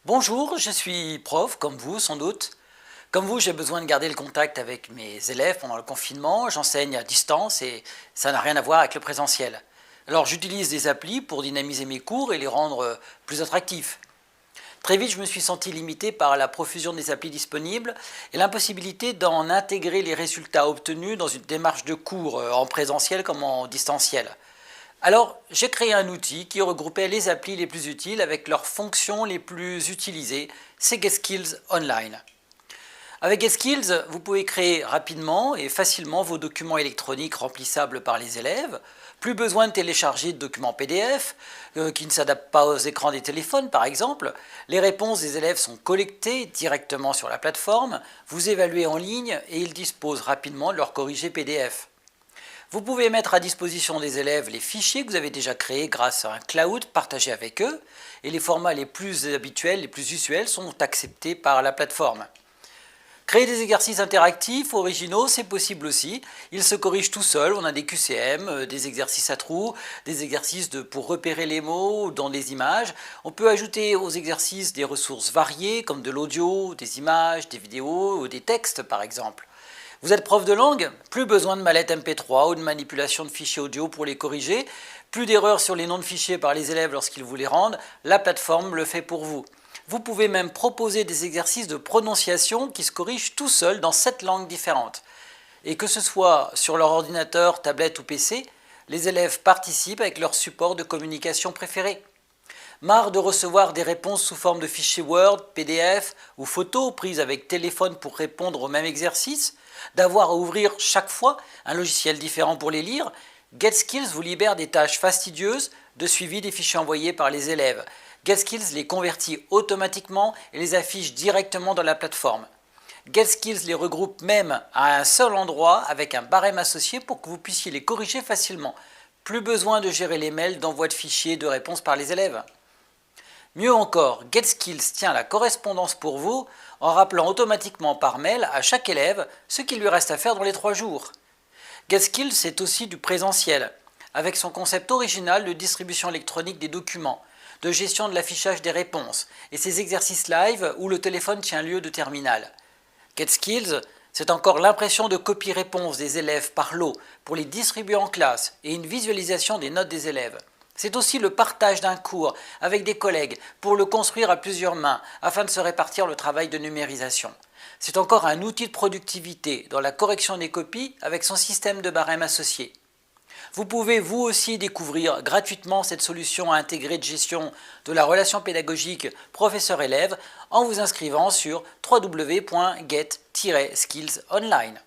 Bonjour, je suis prof, comme vous sans doute. Comme vous, j'ai besoin de garder le contact avec mes élèves pendant le confinement. J'enseigne à distance et ça n'a rien à voir avec le présentiel. Alors j'utilise des applis pour dynamiser mes cours et les rendre plus attractifs. Très vite, je me suis senti limité par la profusion des applis disponibles et l'impossibilité d'en intégrer les résultats obtenus dans une démarche de cours en présentiel comme en distanciel. Alors, j'ai créé un outil qui regroupait les applis les plus utiles avec leurs fonctions les plus utilisées, c'est GetSkills Online. Avec GetSkills, vous pouvez créer rapidement et facilement vos documents électroniques remplissables par les élèves. Plus besoin de télécharger de documents PDF qui ne s'adaptent pas aux écrans des téléphones par exemple. Les réponses des élèves sont collectées directement sur la plateforme, vous évaluez en ligne et ils disposent rapidement de leur corrigé PDF. Vous pouvez mettre à disposition des élèves les fichiers que vous avez déjà créés grâce à un cloud partagé avec eux et les formats les plus habituels, les plus usuels sont acceptés par la plateforme. Créer des exercices interactifs, originaux, c'est possible aussi. Ils se corrigent tout seuls, on a des QCM, des exercices à trous, des exercices pour repérer les mots dans des images. On peut ajouter aux exercices des ressources variées comme de l'audio, des images, des vidéos ou des textes par exemple. Vous êtes prof de langue? Plus besoin de mallette MP3 ou de manipulation de fichiers audio pour les corriger, plus d'erreurs sur les noms de fichiers par les élèves lorsqu'ils vous les rendent, la plateforme le fait pour vous. Vous pouvez même proposer des exercices de prononciation qui se corrigent tout seuls dans 7 langues différentes. Et que ce soit sur leur ordinateur, tablette ou PC, les élèves participent avec leur support de communication préféré. Marre de recevoir des réponses sous forme de fichiers Word, PDF ou photos prises avec téléphone pour répondre au même exercice? D'avoir à ouvrir chaque fois un logiciel différent pour les lire? GetSkills vous libère des tâches fastidieuses de suivi des fichiers envoyés par les élèves. GetSkills les convertit automatiquement et les affiche directement dans la plateforme. GetSkills les regroupe même à un seul endroit avec un barème associé pour que vous puissiez les corriger facilement. Plus besoin de gérer les mails d'envoi de fichiers de réponse par les élèves. Mieux encore, GetSkills tient la correspondance pour vous en rappelant automatiquement par mail à chaque élève ce qu'il lui reste à faire dans les 3 jours. GetSkills c'est aussi du présentiel, avec son concept original de distribution électronique des documents, de gestion de l'affichage des réponses et ses exercices live où le téléphone tient lieu de terminal. GetSkills, c'est encore l'impression de copies-réponses des élèves par lot pour les distribuer en classe et une visualisation des notes des élèves. C'est aussi le partage d'un cours avec des collègues pour le construire à plusieurs mains afin de se répartir le travail de numérisation. C'est encore un outil de productivité dans la correction des copies avec son système de barème associé. Vous pouvez vous aussi découvrir gratuitement cette solution intégrée de gestion de la relation pédagogique professeur-élève en vous inscrivant sur www.get-skillsonline.